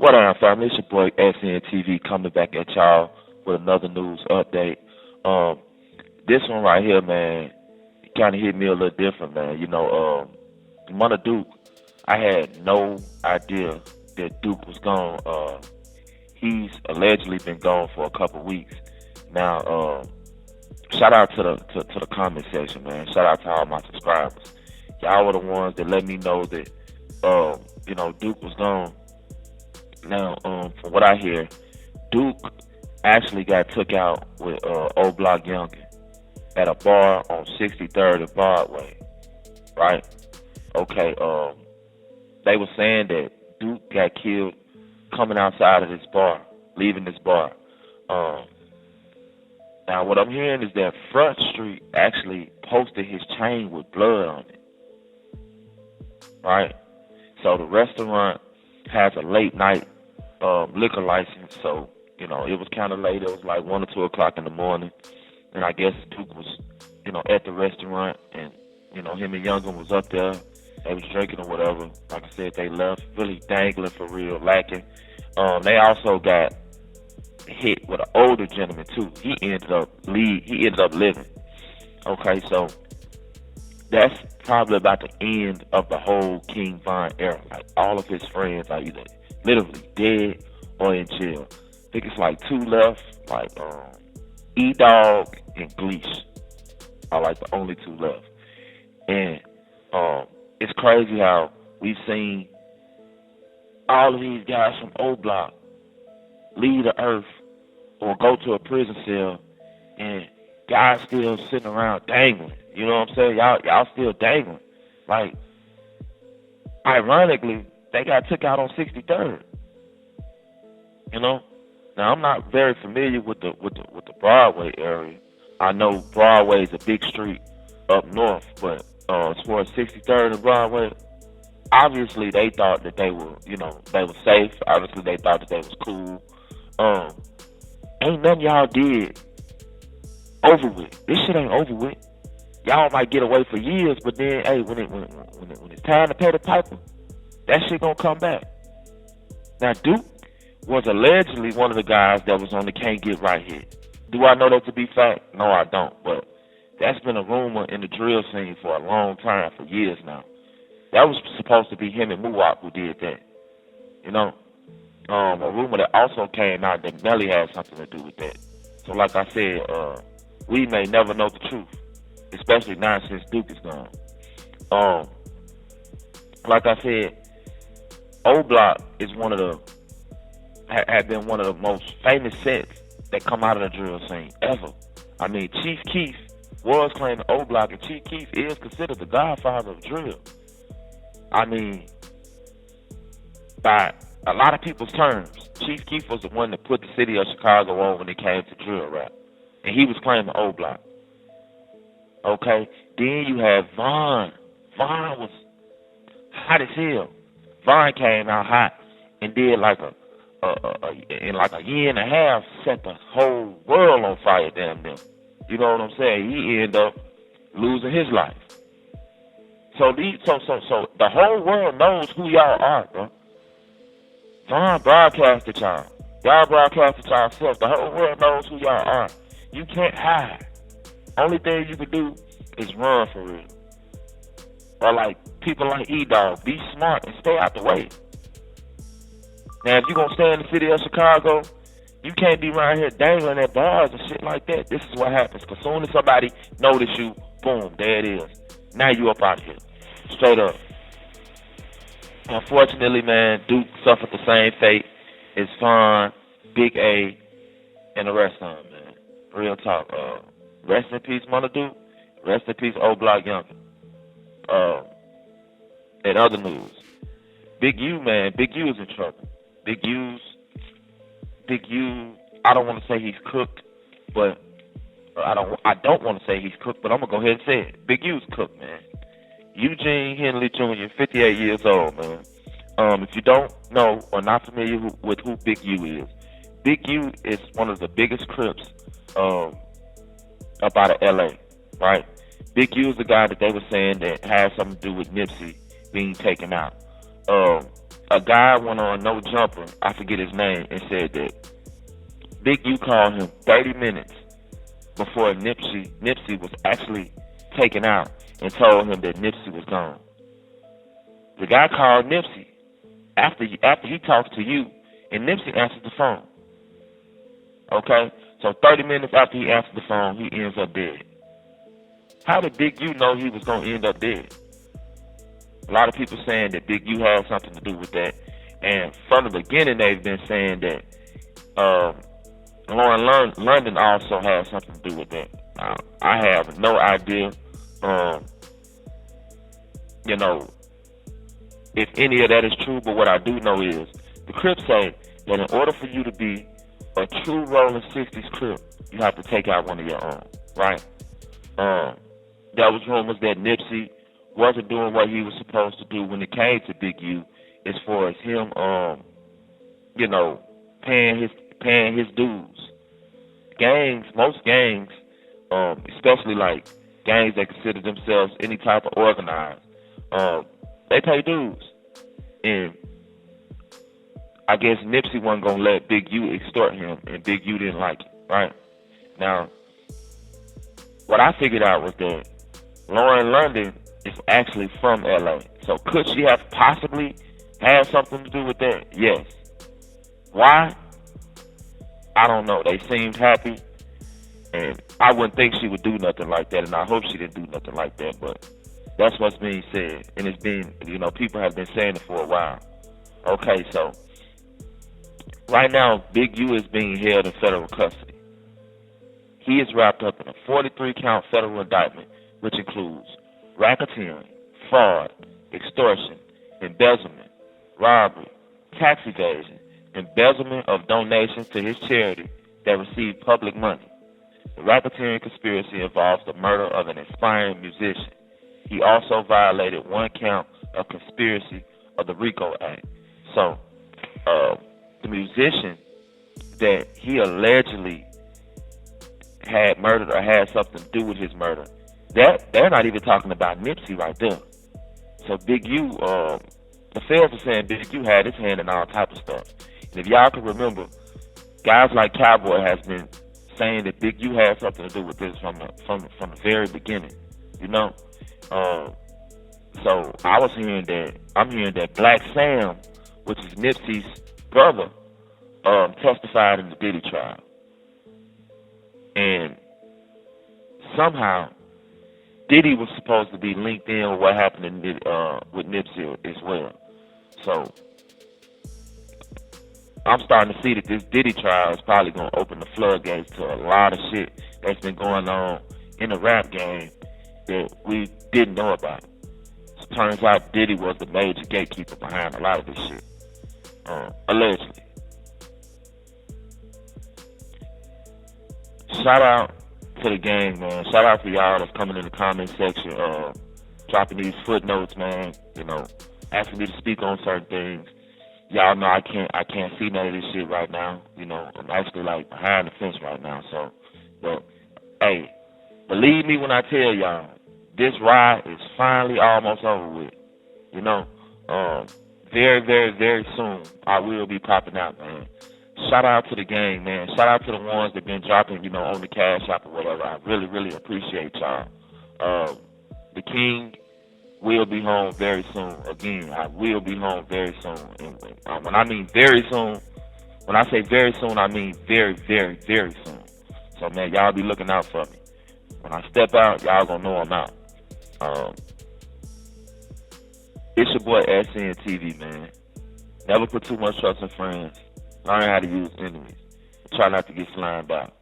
What up, family? It's your boy SNTV coming back at y'all with another news update. This one right here, man, kind of hit me a little different, man. Munna Duke, I had no idea that Duke was gone. He's allegedly been gone for a couple weeks. Now, shout out to the comment section, man. Shout out to all my subscribers. Y'all were the ones that let me know that Duke was gone. Now, from what I hear, Duke actually got took out with Old Block Youngin at a bar on 63rd and Broadway, right? Okay, they were saying that Duke got killed coming outside of this bar, leaving this bar. Now, what I'm hearing is that Front Street actually posted his chain with blood on it, right? So the restaurant has a late night liquor license, so it was kind of late. It was like 1 or 2 o'clock in the morning, and I guess Duke was at the restaurant, and him and Youngin was up there. They was drinking or whatever. Like I said, they left really dangling for real, lacking. They also got hit with an older gentleman too. He ended up living. Okay, so that's probably about the end of the whole King Von era. Like, all of his friends are either literally dead or in jail. I think it's like 2 left, like E-Dog and Gleesh are like the only 2 left. And it's crazy how we've seen all of these guys from O Block leave the earth or go to a prison cell, and guys still sitting around dangling. You know what I'm saying? Y'all still dangling. Like, ironically, they got took out on 63rd. Now I'm not very familiar with the Broadway area. I know Broadway is a big street up north, but as far as 63rd and Broadway, obviously they thought that they were, they were safe. Obviously they thought that they was cool. Ain't nothing y'all did over with. This shit ain't over with. Y'all might get away for years, but then, hey, when it's time to pay the piper, that shit gonna come back. Now, Duke was allegedly one of the guys that was on the Can't Get Right hit. Do I know that to be fact? No, I don't. But that's been a rumor in the drill scene for a long time, for years now. That was supposed to be him and Muwap who did that. A rumor that also came out that Nelly had something to do with that. So like I said, we may never know the truth, especially now since Duke is gone. Like I said, O Block is had been one of the most famous sets that come out of the drill scene ever. I mean, Chief Keef was claiming O Block, and Chief Keef is considered the godfather of drill. I mean, by a lot of people's terms, Chief Keef was the one that put the city of Chicago on when it came to drill rap, and he was claiming O Block. Okay, then you have Von. Von was hot as hell. Von came out hot and did in like a year and a half, set the whole world on fire, damn near. You know what I'm saying? He ended up losing his life. So the whole world knows who y'all are, bro. Von broadcasted y'all. Y'all broadcasted yourself. The whole world knows who y'all are. You can't hide. Only thing you can do is run for real. Or like people like E-Dog, be smart and stay out the way. Now, if you're going to stay in the city of Chicago, you can't be around here dangling at bars and shit like that. This is what happens. Because soon as somebody notice you, boom, there it is. Now you up out of here. Straight up. Unfortunately, man, Duke suffered the same fate as Von, Big A, and the rest of them, man. Real talk. Rest in peace, Munna Duke. Rest in peace, O Block Youngin. And other news. Big U, man. Big U is in trouble. Big U, I don't want to say he's cooked, but I don't want to say he's cooked, but I'm going to go ahead and say it. Big U's cooked, man. Eugene Henley Jr., 58 years old, man. If you don't know or not familiar with who Big U is, Big U is one of the biggest Crips up out of L.A., right? Big U is the guy that they were saying that had something to do with Nipsey being taken out. a guy went on No Jumper, I forget his name, and said that Big U called him 30 minutes before Nipsey was actually taken out and told him that Nipsey was gone. The guy called Nipsey after he talks to you, and Nipsey answers the phone. Okay? So 30 minutes after he answered the phone, he ends up dead. How did Big U know he was going to end up dead? A lot of people saying that Big U had something to do with that. And from the beginning, they've been saying that Lauren London also had something to do with that. I have no idea, if any of that is true, but what I do know is the Crips say that in order for you to be a true Rolling 60s Crip, you have to take out one of your own, right? There was rumors that Nipsey wasn't doing what he was supposed to do when it came to Big U, as far as him, paying his dues. Most gangs, especially like gangs that consider themselves any type of organized, they pay dues. And I guess Nipsey wasn't gonna let Big U extort him, and Big U didn't like it, right? Now, what I figured out was that Lauren London is actually from LA. So could she have possibly had something to do with that? Yes. Why? I don't know. They seemed happy, and I wouldn't think she would do nothing like that, and I hope she didn't do nothing like that, but that's what's being said, and it's been, people have been saying it for a while. Okay, so right now, Big U is being held in federal custody. He is wrapped up in a 43-count federal indictment, which includes racketeering, fraud, extortion, embezzlement, robbery, tax evasion, embezzlement of donations to his charity that received public money. The racketeering conspiracy involves the murder of an aspiring musician. He also violated one count of conspiracy of the RICO Act. So, the musician that he allegedly had murdered or had something to do with his murder, they're not even talking about Nipsey right there. So Big U, the feds are saying Big U had his hand in all type of stuff. And if y'all can remember, guys like Cowboy has been saying that Big U had something to do with this from the very beginning, So I'm hearing that Black Sam, which is Nipsey's brother, testified in the Diddy trial. And somehow Diddy was supposed to be linked in with what happened with Nipsey as well. So I'm starting to see that this Diddy trial is probably going to open the floodgates to a lot of shit that's been going on in the rap game that we didn't know about. So it turns out Diddy was the major gatekeeper behind a lot of this shit, allegedly. Shout out to the gang, man. Shout out to y'all that's coming in the comment section, dropping these footnotes, man. Asking me to speak on certain things. Y'all know I can't see none of this shit right now. I'm actually like behind the fence right now. So, but hey, believe me when I tell y'all, this ride is finally almost over with. Very, very, very soon I will be popping out, man. Shout out to the gang, man. Shout out to the ones that been dropping, on the Cash App or whatever. I really, really appreciate y'all. The King will be home very soon. Again, I will be home very soon. And when I mean very soon, when I say very soon, I mean very, very, very soon. So, man, y'all be looking out for me. When I step out, y'all gonna know I'm out. It's your boy SNTV, man. Never put too much trust in friends. Learn how to use enemies. Try not to get slimed out.